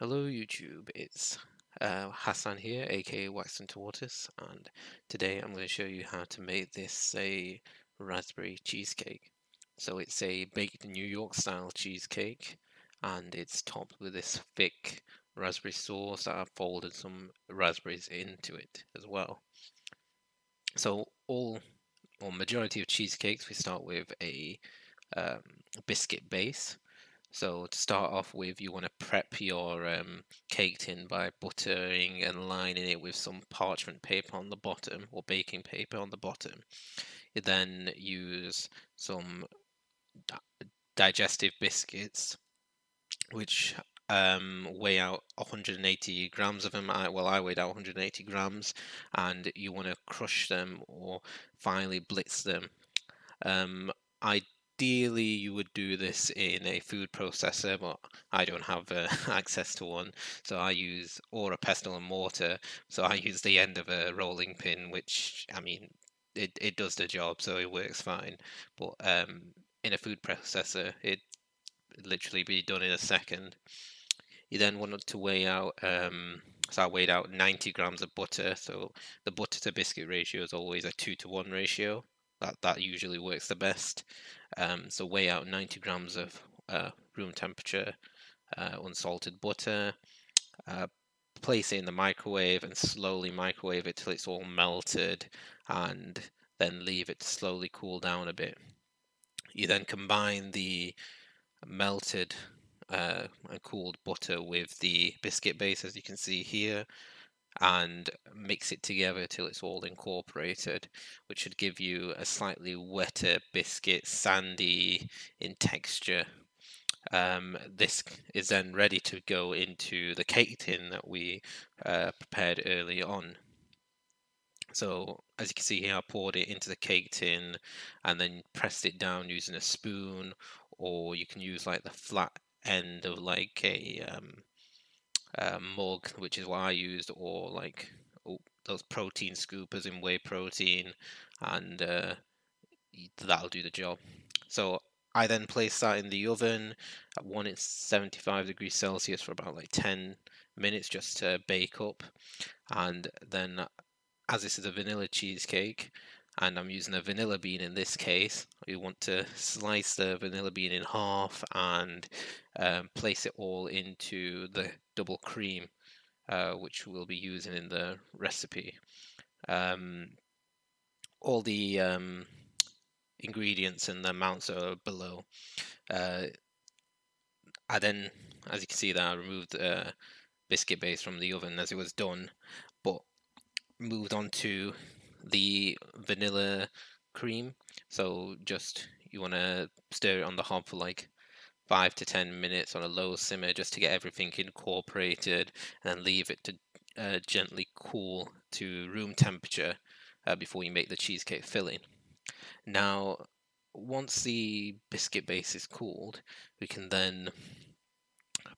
Hello YouTube, it's Hassan here, aka Waxen Tortoise, and today I'm going to show you how to make this a raspberry cheesecake. So it's a baked New York style cheesecake, and it's topped with this thick raspberry sauce that I've folded some raspberries into it as well. So or majority of cheesecakes, we start with a um, biscuit base. So to start off with, you want to prep your cake tin by buttering and lining it with some parchment paper on the bottom or baking paper on the bottom. You then use some digestive biscuits, which weigh out 180 grams of them. I weighed out 180 grams, and you want to crush them or finely blitz them. Ideally, you would do this in a food processor, but I don't have access to one, so I use or a pestle and mortar. So I use the end of a rolling pin, which I mean, it does the job, so it works fine. But in a food processor, it literally be done in a second. You then wanted to weigh out. So I weighed out 90 grams of butter. So the butter to biscuit ratio is always a 2-to-1 ratio. That usually works the best. So weigh out 90 grams of room temperature unsalted butter. Uh, Place it in the microwave and slowly microwave it till it's all melted, and then leave it to slowly cool down a bit. You then combine the melted and cooled butter with the biscuit base, as you can see here, and mix it together till it's all incorporated, which should give you a slightly wetter biscuit, sandy in texture. This is then ready to go into the cake tin that we prepared early on. So as you can see here, I poured it into the cake tin and then pressed it down using a spoon, or you can use like the flat end of like a mug, which is what I used, or like those protein scoopers in whey protein, and that'll do the job. So I then place that in the oven at 175 degrees Celsius for about like 10 minutes just to bake up, and then as this is a vanilla cheesecake and I'm using a vanilla bean in this case, we want to slice the vanilla bean in half and place it all into the double cream, which we'll be using in the recipe. Um, all the ingredients and the amounts are below. Uh, I then, as you can see there, I removed the biscuit base from the oven as it was done, but moved on to the vanilla cream. So just you want to stir it on the hob for like 5 to 10 minutes on a low simmer just to get everything incorporated, and then leave it to gently cool to room temperature before you make the cheesecake filling. Now, once the biscuit base is cooled, we can then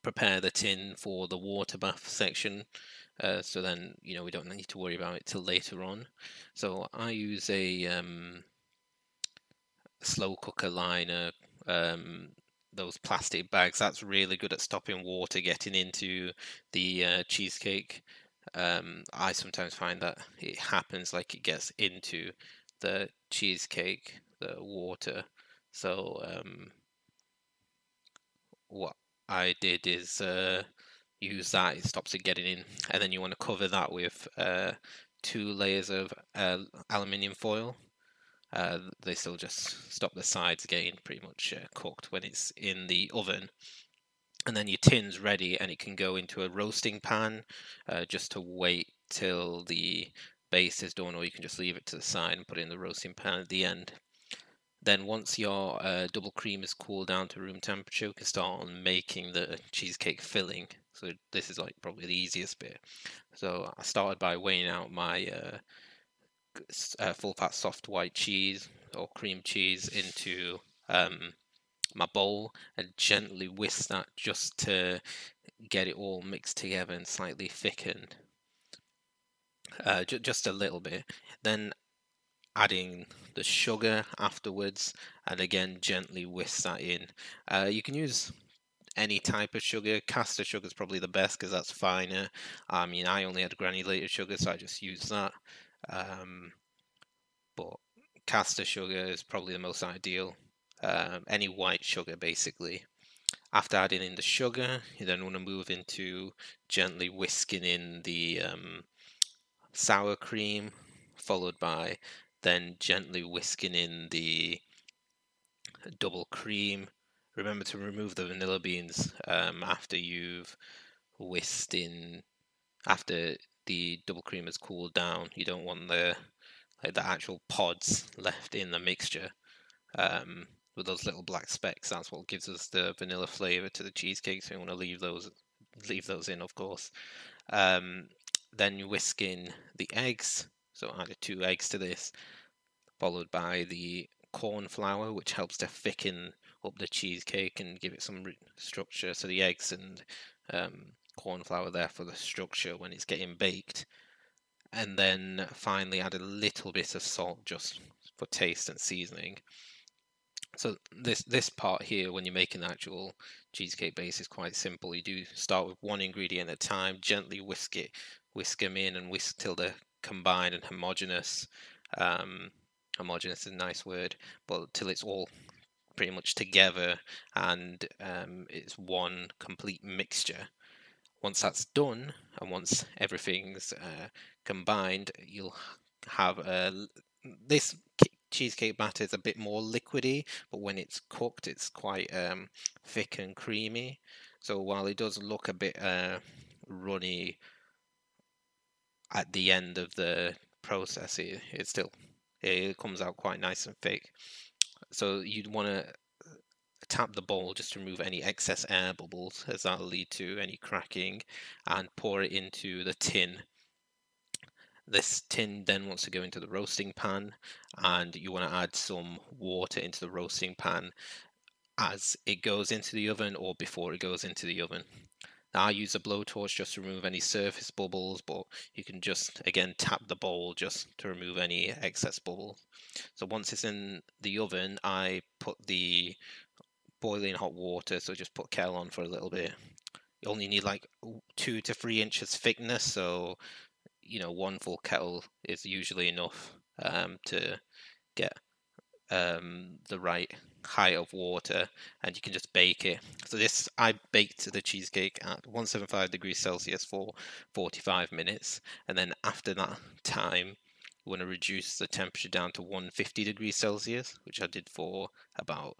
prepare the tin for the water bath section. So then, we don't need to worry about it till later on. So I use a slow cooker liner, those plastic bags. That's really good at stopping water getting into the cheesecake. I sometimes find that it happens like it gets into the cheesecake, the water. So what I did is use that, it stops it getting in, and then you want to cover that with 2 layers of aluminium foil. They still just stop the sides getting pretty much cooked when it's in the oven. And then your tin's ready, and it can go into a roasting pan just to wait till the base is done, or you can just leave it to the side and put it in the roasting pan at the end. Then once your double cream is cooled down to room temperature, we can start on making the cheesecake filling. So this is like probably the easiest bit. So I started by weighing out my full fat soft white cheese or cream cheese into my bowl and gently whisk that just to get it all mixed together and slightly thickened. Just a little bit. Then adding the sugar afterwards, and again gently whisk that in. You can use any type of sugar. Caster sugar is probably the best because that's finer. I mean, I only had granulated sugar, so I just used that. Um, but caster sugar is probably the most ideal. Any white sugar, basically. After adding in the sugar, you then want to move into gently whisking in the sour cream, followed by then gently whisking in the double cream. Remember to remove the vanilla beans after you've whisked in, after the double cream has cooled down. You don't want the actual pods left in the mixture with those little black specks. That's what gives us the vanilla flavor to the cheesecake. So you want to leave those in, of course. Then you whisk in the eggs. So I added 2 eggs to this, followed by the corn flour, which helps to thicken up the cheesecake and give it some structure. So the eggs and corn flour there for the structure when it's getting baked. And then finally add a little bit of salt just for taste and seasoning. So this part here, when you're making the actual cheesecake base, is quite simple. You do start with one ingredient at a time, gently whisk them in, and whisk till they're combined and homogeneous. Homogeneous is a nice word, but till it's all pretty much together and it's one complete mixture. Once that's done, and once everything's combined, you'll have this cheesecake batter is a bit more liquidy, but when it's cooked, it's quite thick and creamy. So while it does look a bit runny at the end of the process, it comes out quite nice and thick. So you'd want to tap the bowl just to remove any excess air bubbles, as that'll lead to any cracking, and pour it into the tin. This tin then wants to go into the roasting pan, and you want to add some water into the roasting pan as it goes into the oven or before it goes into the oven. Now I use a blowtorch just to remove any surface bubbles, but you can just again tap the bowl just to remove any excess bubbles. So once it's in the oven, I put the boiling hot water, so just put kettle on for a little bit. You only need like 2 to 3 inches thickness, so one full kettle is usually enough to get the right height of water, and you can just bake it. So I baked the cheesecake at 175 degrees Celsius for 45 minutes, and then after that time you want to reduce the temperature down to 150 degrees Celsius, which I did for about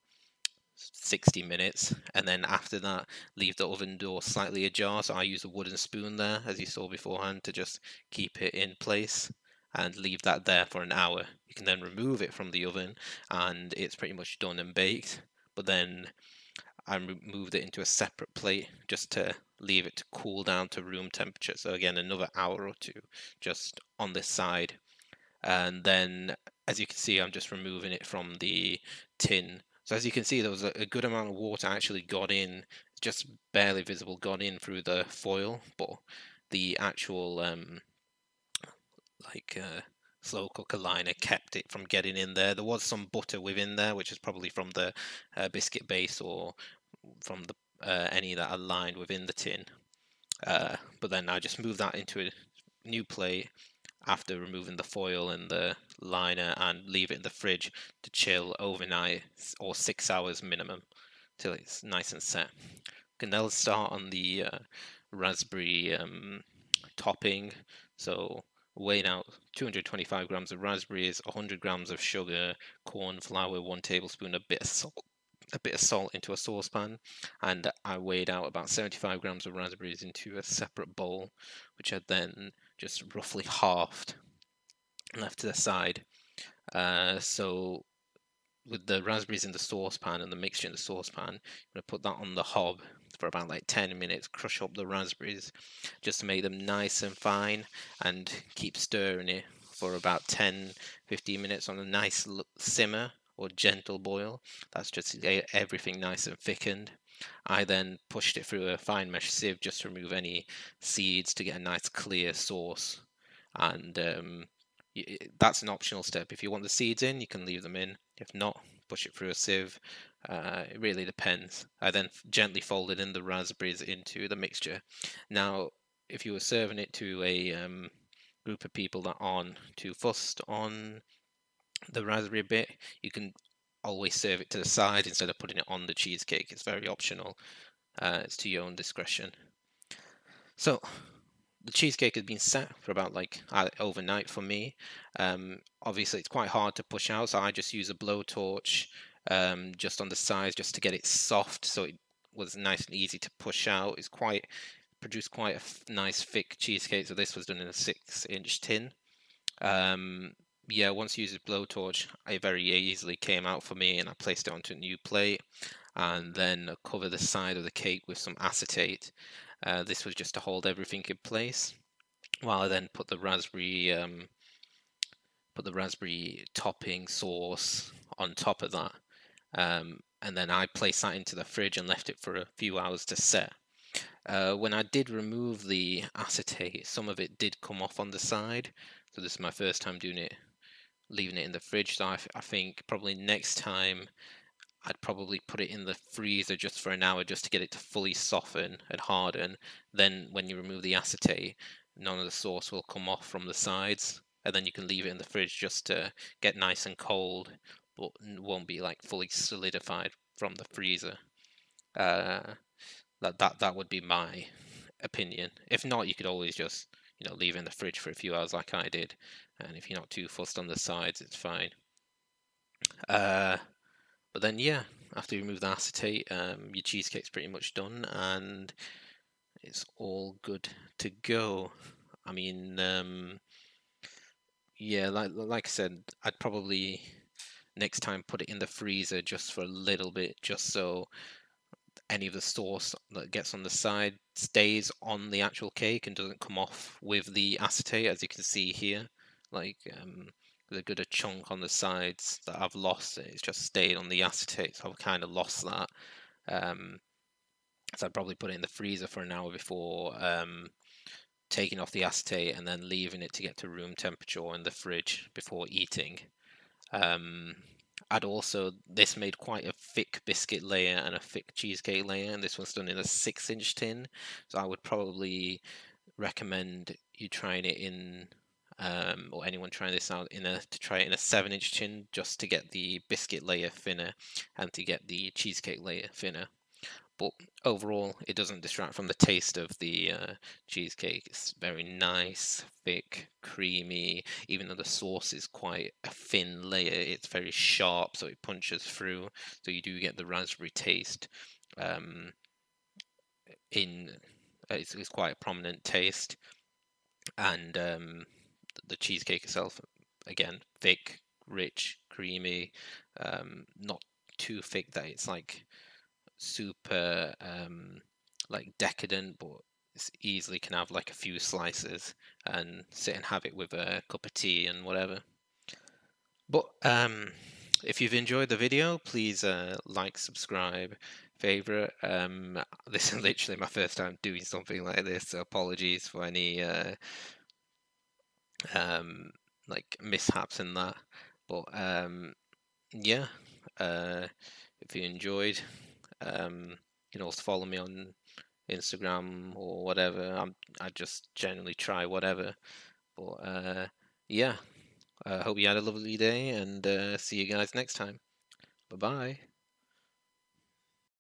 60 minutes, and then after that leave the oven door slightly ajar. So I use a wooden spoon there, as you saw beforehand, to just keep it in place, and leave that there for an hour. You can then remove it from the oven and it's pretty much done and baked. But then I moved it into a separate plate just to leave it to cool down to room temperature. So again, another hour or two just on this side. And then, as you can see, I'm just removing it from the tin. So as you can see, there was a good amount of water actually got in, just barely visible, got in through the foil, but the actual slow cooker liner kept it from getting in there. There was some butter within there, which is probably from the biscuit base or from the any that are lined within the tin. But then I just moved that into a new plate after removing the foil and the liner, and leave it in the fridge to chill overnight, or 6 hours minimum, till it's nice and set. And then let's start on the raspberry topping. So weighing out 225 grams of raspberries, 100 grams of sugar, corn flour, 1 tablespoon, a bit of salt into a saucepan, and I weighed out about 75 grams of raspberries into a separate bowl, which I then just roughly halved and left to the side. So with the raspberries in the saucepan and the mixture in the saucepan, I'm going to put that on the hob for about like 10 minutes, crush up the raspberries just to make them nice and fine, and keep stirring it for about 10-15 minutes on a nice simmer or gentle boil. That's just to get everything nice and thickened. I then pushed it through a fine mesh sieve just to remove any seeds to get a nice clear sauce. And that's an optional step. If you want the seeds in, you can leave them in. If not, push it through a sieve. It really depends. I then gently folded in the raspberries into the mixture. Now, if you were serving it to a group of people that aren't too fussed on the raspberry bit, you can always serve it to the side instead of putting it on the cheesecake. It's very optional. It's to your own discretion. So the cheesecake has been set for about like overnight for me. Obviously, it's quite hard to push out, so I just use a blowtorch just on the sides just to get it soft, so it was nice and easy to push out. It's quite produced quite a nice thick cheesecake. So this was done in a 6-inch tin. Yeah, once you use a blowtorch, it very easily came out for me, and I placed it onto a new plate, and then cover the side of the cake with some acetate. This was just to hold everything in place, while I then put the raspberry topping sauce on top of that. And then I placed that into the fridge and left it for a few hours to set. When I did remove the acetate, some of it did come off on the side. So this is my first time doing it, leaving it in the fridge. So I think probably next time I'd probably put it in the freezer just for an hour just to get it to fully soften and harden. Then when you remove the acetate, none of the sauce will come off from the sides. And then you can leave it in the fridge just to get nice and cold, but won't be like fully solidified from the freezer. That would be my opinion. If not, you could always just leave it in the fridge for a few hours like I did, and if you're not too fussed on the sides, it's fine. But then yeah, after you remove the acetate, your cheesecake's pretty much done, and it's all good to go. I mean, yeah, like I said, I'd probably next time put it in the freezer just for a little bit, just so any of the sauce that gets on the side stays on the actual cake and doesn't come off with the acetate, as you can see here. Like there's a good chunk on the sides that I've lost. It's just stayed on the acetate, so I've kind of lost that. So I'd probably put it in the freezer for an hour before taking off the acetate and then leaving it to get to room temperature in the fridge before eating. This made quite a thick biscuit layer and a thick cheesecake layer, and this one's done in a 6-inch tin. So I would probably recommend you trying it in, or anyone trying this out to try it in a 7-inch tin, just to get the biscuit layer thinner and to get the cheesecake layer thinner. But overall, it doesn't distract from the taste of the cheesecake. It's very nice, thick, creamy. Even though the sauce is quite a thin layer, it's very sharp, so it punches through. So you do get the raspberry taste. It's quite a prominent taste, and the cheesecake itself, again, thick, rich, creamy. Not too thick that it's like super like decadent, but it's easily can have like a few slices and sit and have it with a cup of tea and whatever. But if you've enjoyed the video, please like, subscribe, favorite. This is literally my first time doing something like this, so apologies for any like mishaps in that. But yeah, if you enjoyed, you can also follow me on Instagram or whatever. I just generally try whatever. But yeah, I hope you had a lovely day, and see you guys next time. Bye bye.